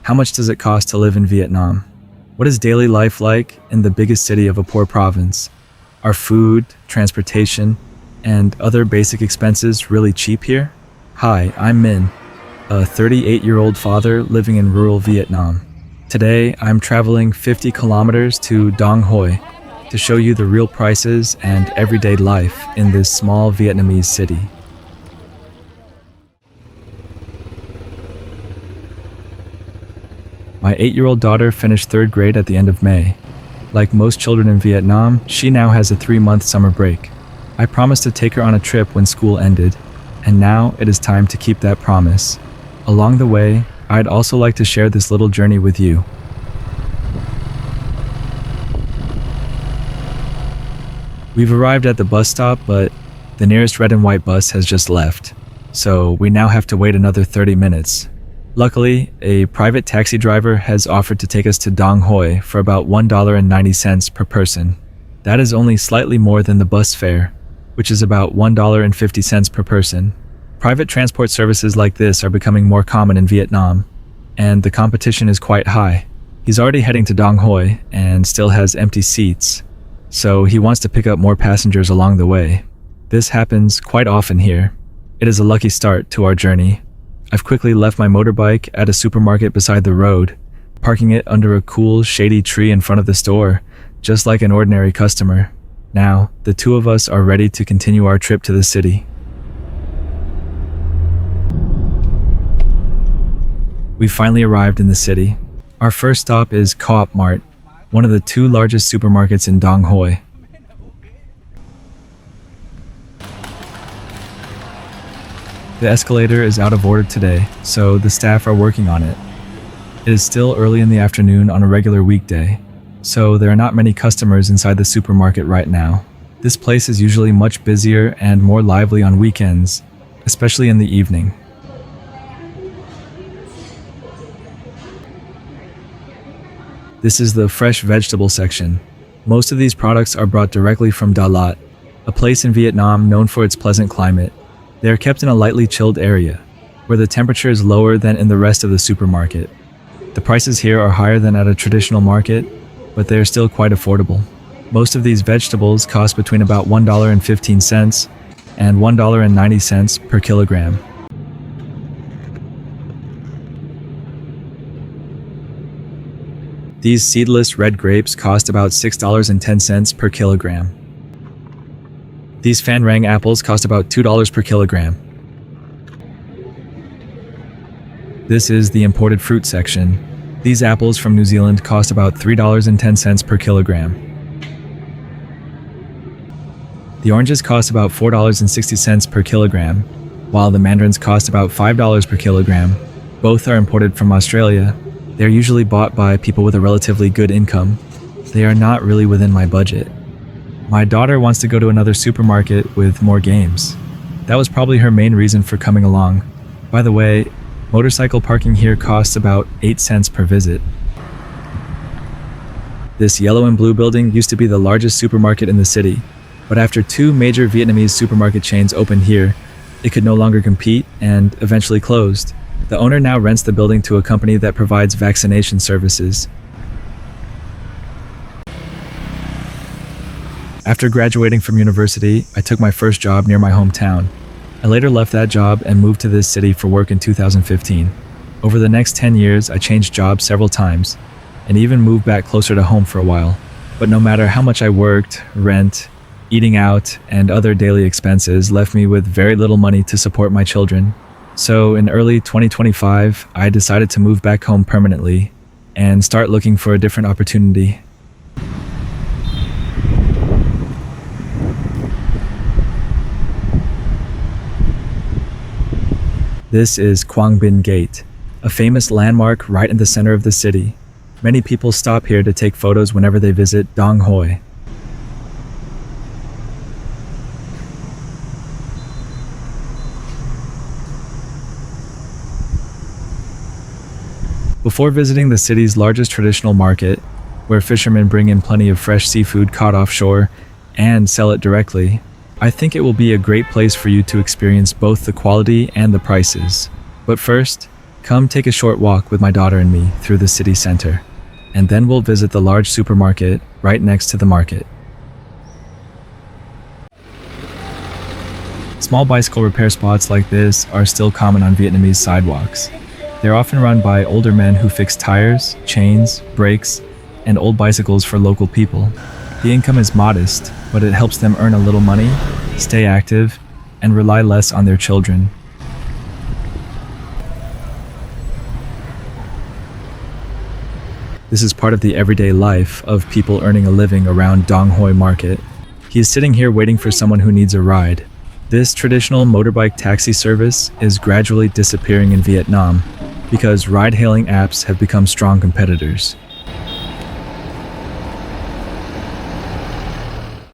How much does it cost to live in Vietnam? What is daily life like in the biggest city of a poor province? Are food, transportation, and other basic expenses really cheap here? Hi, I'm Min, a 38-year-old father living in rural Vietnam. Today, I'm traveling 50 kilometers to Dong Hoi to show you the real prices and everyday life in this small Vietnamese city. My 8-year-old daughter finished 3rd grade at the end of May. Like most children in Vietnam, she now has a 3-month summer break. I promised to take her on a trip when school ended, and now it is time to keep that promise. Along the way, I'd also like to share this little journey with you. We've arrived at the bus stop, but the nearest red and white bus has just left, so we now have to wait another 30 minutes. Luckily, a private taxi driver has offered to take us to Dong Hoi for about $1.90 per person. That is only slightly more than the bus fare, which is about $1.50 per person. Private transport services like this are becoming more common in Vietnam, and the competition is quite high. He's already heading to Dong Hoi and still has empty seats, so he wants to pick up more passengers along the way. This happens quite often here. It is a lucky start to our journey. I've quickly left my motorbike at a supermarket beside the road, parking it under a cool, shady tree in front of the store, just like an ordinary customer. Now, the two of us are ready to continue our trip to the city. We finally arrived in the city. Our first stop is Co-op Mart, one of the 2 largest supermarkets in Dong Hoi. The escalator is out of order today, so the staff are working on it. It is still early in the afternoon on a regular weekday, so there are not many customers inside the supermarket right now. This place is usually much busier and more lively on weekends, especially in the evening. This is the fresh vegetable section. Most of these products are brought directly from Da Lat, a place in Vietnam known for its pleasant climate. They are kept in a lightly chilled area, where the temperature is lower than in the rest of the supermarket. The prices here are higher than at a traditional market, but they are still quite affordable. Most of these vegetables cost between about $1.15 and $1.90 per kilogram. These seedless red grapes cost about $6.10 per kilogram. These Phan Rang apples cost about $2 per kilogram. This is the imported fruit section. These apples from New Zealand cost about $3.10 per kilogram. The oranges cost about $4.60 per kilogram, while the mandarins cost about $5 per kilogram. Both are imported from Australia. They are usually bought by people with a relatively good income. They are not really within my budget. My daughter wants to go to another supermarket with more games. That was probably her main reason for coming along. By the way, motorcycle parking here costs about 8 cents per visit. This yellow and blue building used to be the largest supermarket in the city, but after 2 major Vietnamese supermarket chains opened here, it could no longer compete and eventually closed. The owner now rents the building to a company that provides vaccination services. After graduating from university, I took my first job near my hometown. I later left that job and moved to this city for work in 2015. Over the next 10 years, I changed jobs several times and even moved back closer to home for a while. But no matter how much I worked, rent, eating out, and other daily expenses left me with very little money to support my children. So in early 2025, I decided to move back home permanently and start looking for a different opportunity. This is Quang Binh Gate, a famous landmark right in the center of the city. Many people stop here to take photos whenever they visit Dong Hoi. Before visiting the city's largest traditional market, where fishermen bring in plenty of fresh seafood caught offshore and sell it directly, I think it will be a great place for you to experience both the quality and the prices. But first, Come take a short walk with my daughter and me through the city center, and then we'll visit the large supermarket right next to the market. Small bicycle repair spots like this are still common on Vietnamese sidewalks. They're often run by older men who fix tires, chains, brakes, and old bicycles for local people. The income is modest, but it helps them earn a little money, stay active, and rely less on their children. This is part of the everyday life of people earning a living around Dong Hoi Market. He is sitting here waiting for someone who needs a ride. This traditional motorbike taxi service is gradually disappearing in Vietnam because ride-hailing apps have become strong competitors.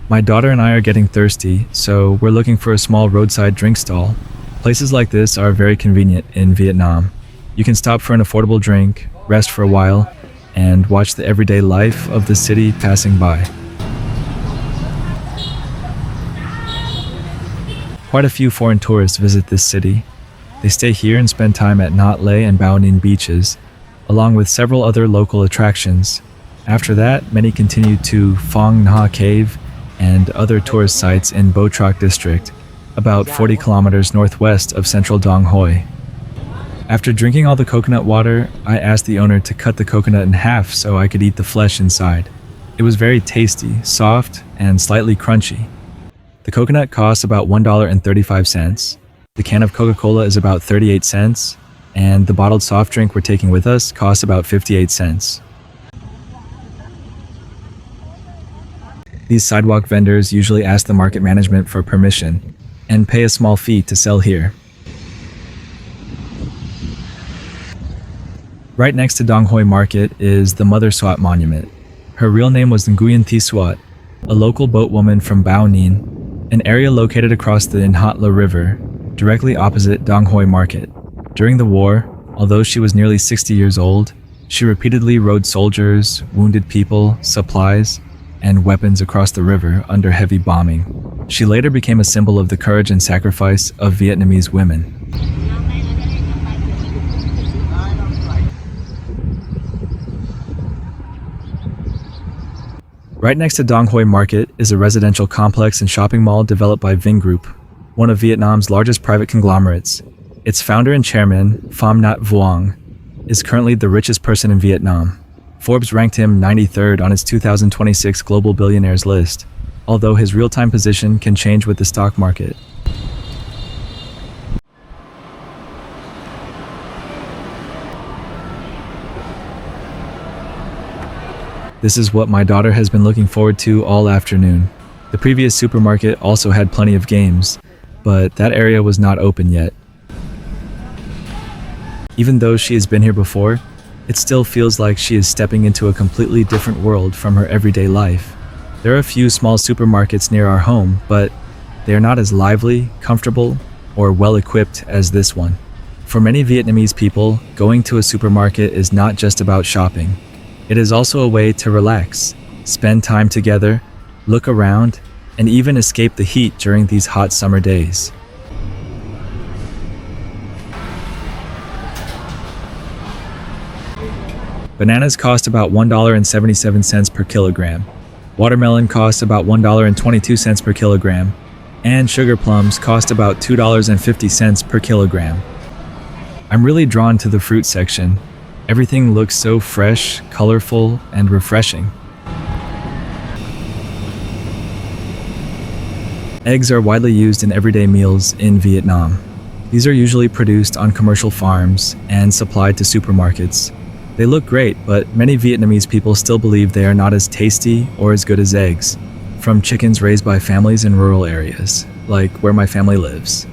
My daughter and I are getting thirsty, so we're looking for a small roadside drink stall. Places like this are very convenient in Vietnam. You can stop for an affordable drink, rest for a while, and watch the everyday life of the city passing by. Quite a few foreign tourists visit this city. They stay here and spend time at Nhat Lay and Bao Ninh beaches, along with several other local attractions. After that, many continue to Phong Nha Cave and other tourist sites in Bo Troc district, about 40 kilometers northwest of central Dong Hoi. After drinking all the coconut water, I asked the owner to cut the coconut in half so I could eat the flesh inside. It was very tasty, soft, and slightly crunchy. The coconut costs about $1.35. The can of Coca-Cola is about 38 cents, and the bottled soft drink we're taking with us costs about 58 cents. These sidewalk vendors usually ask the market management for permission and pay a small fee to sell here. Right next to Dong Hoi Market is the Mother Swat Monument. Her real name was Nguyen Thi Swat, a local boatwoman from Bao Ninh, an area located across the Nhat La River, directly opposite Dong Hoi Market. During the war, although she was nearly 60 years old, she repeatedly rowed soldiers, wounded people, supplies, and weapons across the river under heavy bombing. She later became a symbol of the courage and sacrifice of Vietnamese women. Right next to Dong Hoi Market is a residential complex and shopping mall developed by Vingroup, one of Vietnam's largest private conglomerates. Its founder and chairman, Pham Nhat Vuong, is currently the richest person in Vietnam. Forbes ranked him 93rd on its 2026 Global Billionaires list, although his real-time position can change with the stock market. This is what my daughter has been looking forward to all afternoon. The previous supermarket also had plenty of games, but that area was not open yet. Even though she has been here before, it still feels like she is stepping into a completely different world from her everyday life. There are a few small supermarkets near our home, but they are not as lively, comfortable, or well-equipped as this one. For many Vietnamese people, going to a supermarket is not just about shopping. It is also a way to relax, spend time together, look around, and even escape the heat during these hot summer days. Bananas cost about $1.77 per kilogram. Watermelon costs about $1.22 per kilogram, and sugar plums cost about $2.50 per kilogram. I'm really drawn to the fruit section. Everything looks so fresh, colorful, and refreshing. Eggs are widely used in everyday meals in Vietnam. These are usually produced on commercial farms and supplied to supermarkets. They look great, but many Vietnamese people still believe they are not as tasty or as good as eggs from chickens raised by families in rural areas, like where my family lives.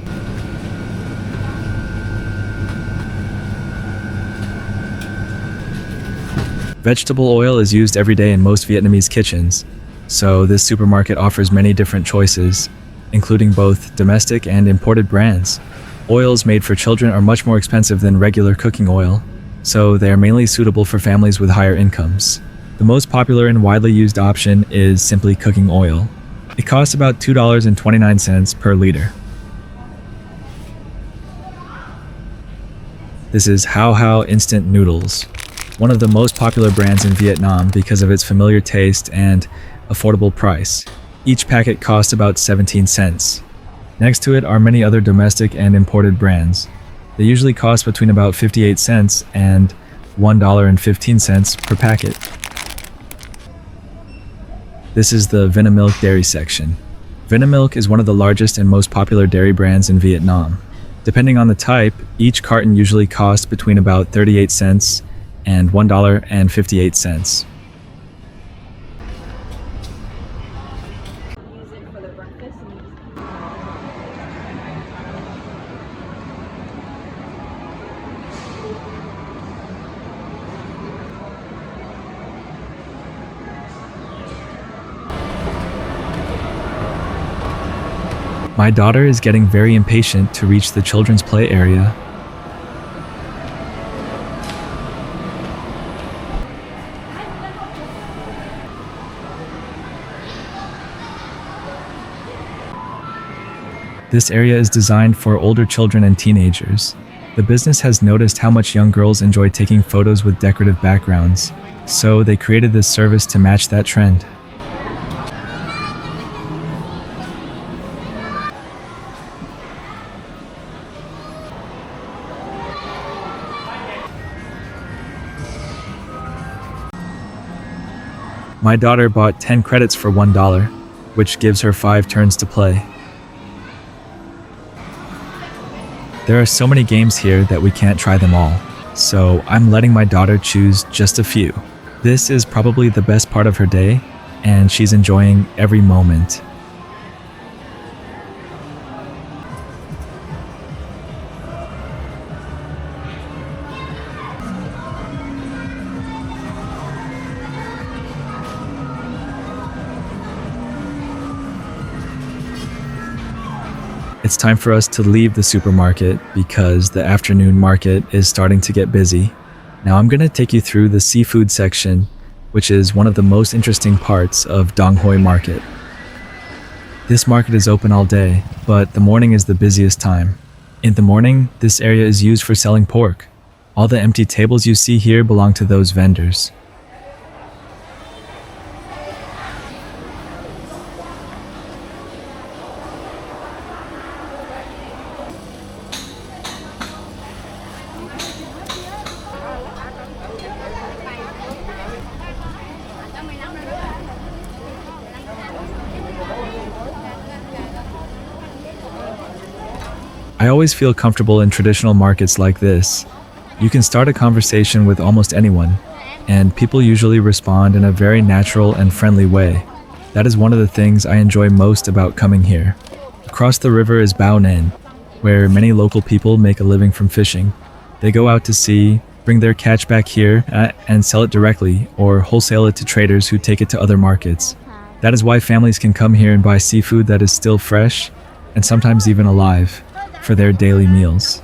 Vegetable oil is used every day in most Vietnamese kitchens, so this supermarket offers many different choices, including both domestic and imported brands. Oils made for children are much more expensive than regular cooking oil, so they are mainly suitable for families with higher incomes. The most popular and widely used option is simply cooking oil. It costs about $2.29 per liter. This is Hao Hao Instant Noodles, one of the most popular brands in Vietnam because of its familiar taste and affordable price. Each packet costs about 17 cents. Next to it are many other domestic and imported brands. They usually cost between about 58 cents and $1.15 per packet. This is the Vinamilk dairy section. Vinamilk is one of the largest and most popular dairy brands in Vietnam. Depending on the type, each carton usually costs between about 38 cents and $1.58. My daughter is getting very impatient to reach the children's play area. This area is designed for older children and teenagers. The business has noticed how much young girls enjoy taking photos with decorative backgrounds, so they created this service to match that trend. My daughter bought 10 credits for $1, which gives her 5 turns to play. There are so many games here that we can't try them all, so I'm letting my daughter choose just a few. This is probably the best part of her day, and she's enjoying every moment. It's time for us to leave the supermarket because the afternoon market is starting to get busy. Now I'm going to take you through the seafood section, which is one of the most interesting parts of Dong Hoi Market. This market is open all day, but the morning is the busiest time. In the morning, this area is used for selling pork. All the empty tables you see here belong to those vendors. I always feel comfortable in traditional markets like this. You can start a conversation with almost anyone, and people usually respond in a very natural and friendly way. That is one of the things I enjoy most about coming here. Across the river is Bao Ninh, where many local people make a living from fishing. They go out to sea, bring their catch back here, and sell it directly or wholesale it to traders who take it to other markets. That is why families can come here and buy seafood that is still fresh and sometimes even alive for their daily meals.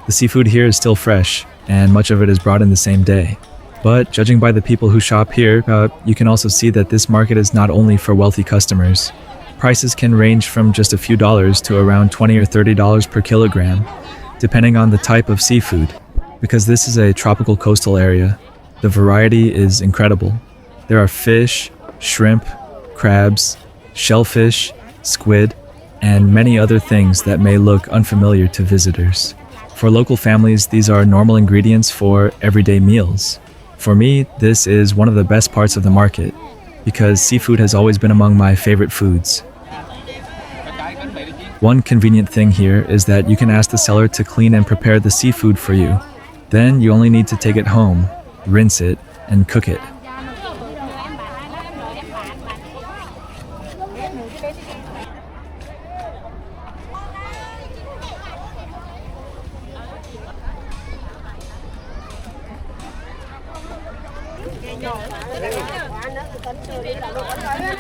The seafood here is still fresh, and much of it is brought in the same day. But judging by the people who shop here, you can also see that this market is not only for wealthy customers. Prices can range from just a few dollars to around $20 or $30 per kilogram, depending on the type of seafood. Because this is a tropical coastal area, the variety is incredible. There are fish, shrimp, crabs, shellfish, squid, and many other things that may look unfamiliar to visitors. For local families, these are normal ingredients for everyday meals. For me, this is one of the best parts of the market, because seafood has always been among my favorite foods. One convenient thing here is that you can ask the seller to clean and prepare the seafood for you. Then you only need to take it home, rinse it, and cook it.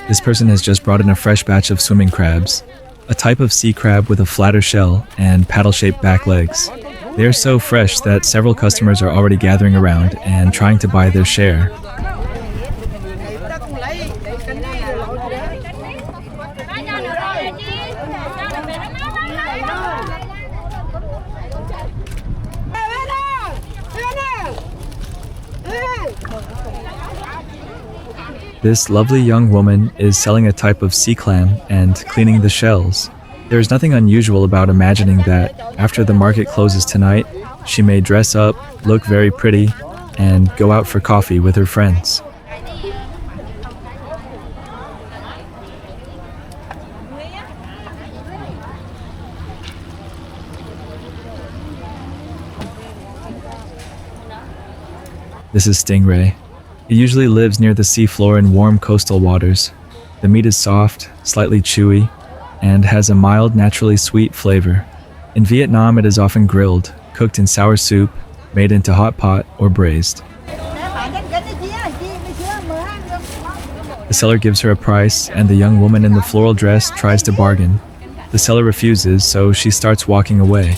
This person has just brought in a fresh batch of swimming crabs, a type of sea crab with a flatter shell and paddle-shaped back legs. They are so fresh that several customers are already gathering around and trying to buy their share. This lovely young woman is selling a type of sea clam and cleaning the shells. There is nothing unusual about imagining that after the market closes tonight, she may dress up, look very pretty, and go out for coffee with her friends. This is stingray. It usually lives near the seafloor in warm coastal waters. The meat is soft, slightly chewy, and has a mild, naturally sweet flavor. In Vietnam, it is often grilled, cooked in sour soup, made into hot pot, or braised. The seller gives her a price, and the young woman in the floral dress tries to bargain. The seller refuses, so she starts walking away.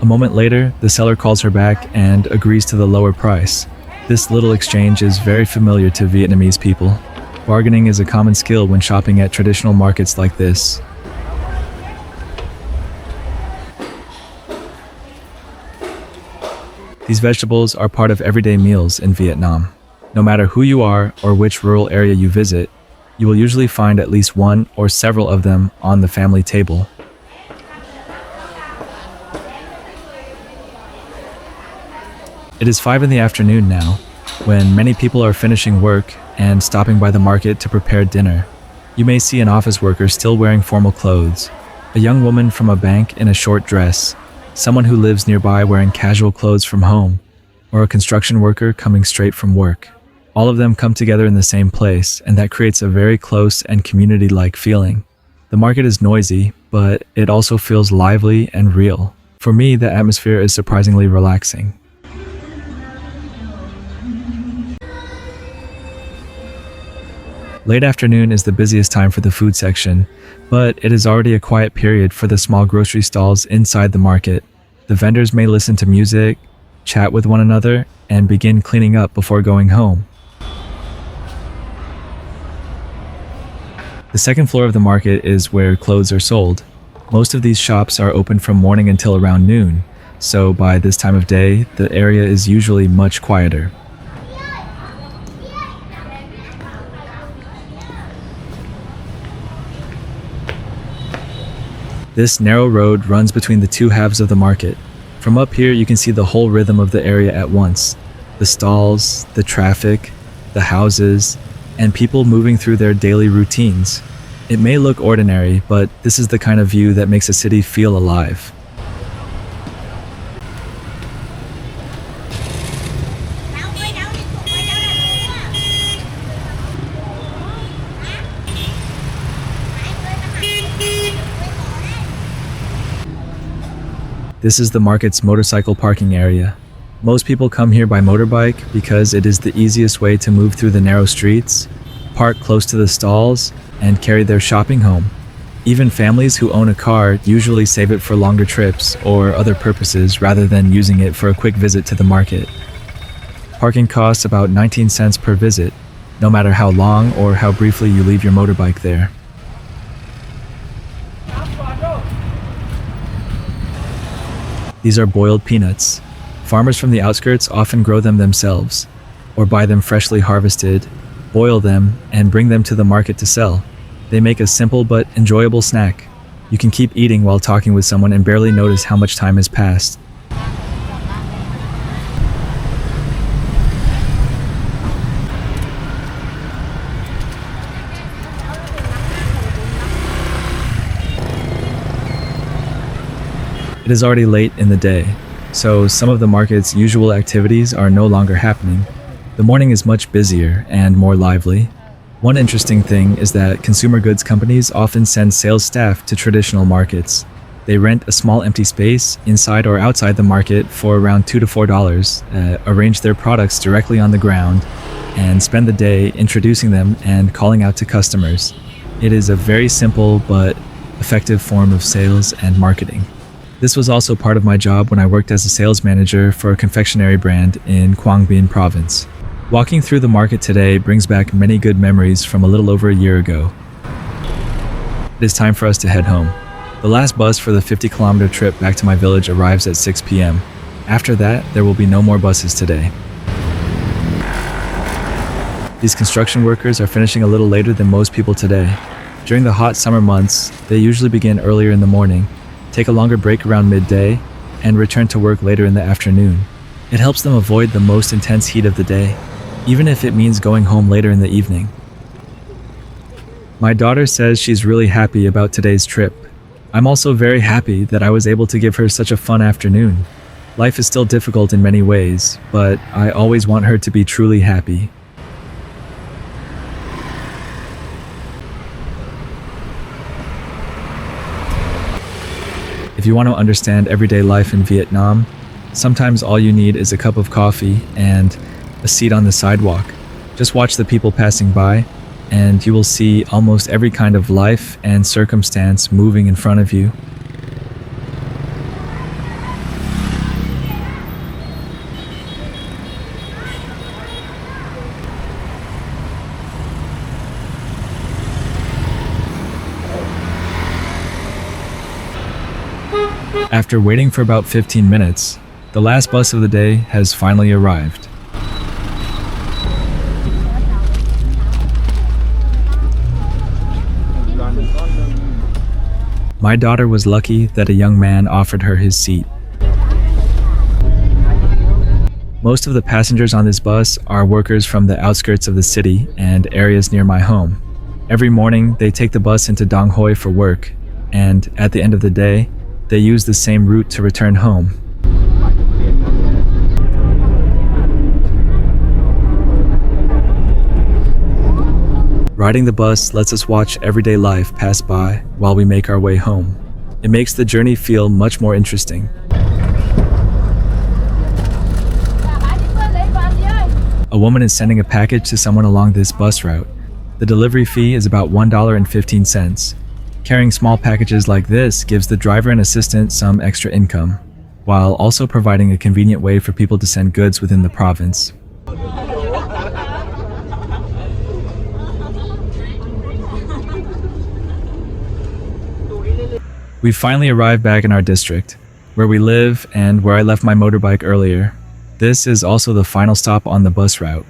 A moment later, the seller calls her back and agrees to the lower price. This little exchange is very familiar to Vietnamese people. Bargaining is a common skill when shopping at traditional markets like this. These vegetables are part of everyday meals in Vietnam. No matter who you are or which rural area you visit, you will usually find at least one or several of them on the family table. It is 5 in the afternoon now, when many people are finishing work and stopping by the market to prepare dinner. You may see an office worker still wearing formal clothes, a young woman from a bank in a short dress, someone who lives nearby wearing casual clothes from home, or a construction worker coming straight from work. All of them come together in the same place, and that creates a very close and community-like feeling. The market is noisy, but it also feels lively and real. For me, the atmosphere is surprisingly relaxing. Late afternoon is the busiest time for the food section, but it is already a quiet period for the small grocery stalls inside the market. The vendors may listen to music, chat with one another, and begin cleaning up before going home. The second floor of the market is where clothes are sold. Most of these shops are open from morning until around noon, so by this time of day, the area is usually much quieter. This narrow road runs between the two halves of the market. From up here, you can see the whole rhythm of the area at once. The stalls, the traffic, the houses, and people moving through their daily routines. It may look ordinary, but this is the kind of view that makes a city feel alive. This is the market's motorcycle parking area. Most people come here by motorbike because it is the easiest way to move through the narrow streets, park close to the stalls, and carry their shopping home. Even families who own a car usually save it for longer trips or other purposes rather than using it for a quick visit to the market. Parking costs about 19 cents per visit, no matter how long or how briefly you leave your motorbike there. These are boiled peanuts. Farmers from the outskirts often grow them themselves, or buy them freshly harvested, boil them, and bring them to the market to sell. They make a simple but enjoyable snack. You can keep eating while talking with someone and barely notice how much time has passed. It is already late in the day, so some of the market's usual activities are no longer happening. The morning is much busier and more lively. One interesting thing is that consumer goods companies often send sales staff to traditional markets. They rent a small empty space inside or outside the market for around $2 to $4, arrange their products directly on the ground, and spend the day introducing them and calling out to customers. It is a very simple but effective form of sales and marketing. This was also part of my job when I worked as a sales manager for a confectionery brand in Quang Binh Province. Walking through the market today brings back many good memories from a little over a year ago. It is time for us to head home. The last bus for the 50-kilometer trip back to my village arrives at 6 p.m. After that, there will be no more buses today. These construction workers are finishing a little later than most people today. During the hot summer months, they usually begin earlier in the morning, take a longer break around midday, and return to work later in the afternoon. It helps them avoid the most intense heat of the day, even if it means going home later in the evening. My daughter says she's really happy about today's trip. I'm also very happy that I was able to give her such a fun afternoon. Life is still difficult in many ways, but I always want her to be truly happy. If you want to understand everyday life in Vietnam, sometimes all you need is a cup of coffee and a seat on the sidewalk. Just watch the people passing by, and you will see almost every kind of life and circumstance moving in front of you. After waiting for about 15 minutes, the last bus of the day has finally arrived. My daughter was lucky that a young man offered her his seat. Most of the passengers on this bus are workers from the outskirts of the city and areas near my home. Every morning, they take the bus into Dong Hoi for work, and at the end of the day, they use the same route to return home. Riding the bus lets us watch everyday life pass by while we make our way home. It makes the journey feel much more interesting. A woman is sending a package to someone along this bus route. The delivery fee is about $1.15. Carrying small packages like this gives the driver and assistant some extra income, while also providing a convenient way for people to send goods within the province. We've finally arrived back in our district, where we live and where I left my motorbike earlier. This is also the final stop on the bus route.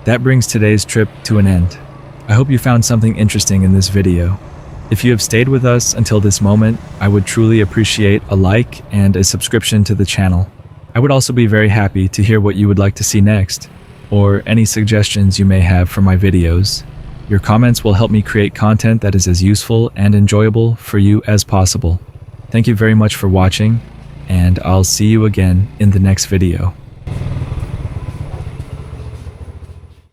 That brings today's trip to an end. I hope you found something interesting in this video. If you have stayed with us until this moment, I would truly appreciate a like and a subscription to the channel. I would also be very happy to hear what you would like to see next, or any suggestions you may have for my videos. Your comments will help me create content that is as useful and enjoyable for you as possible. Thank you very much for watching, and I'll see you again in the next video.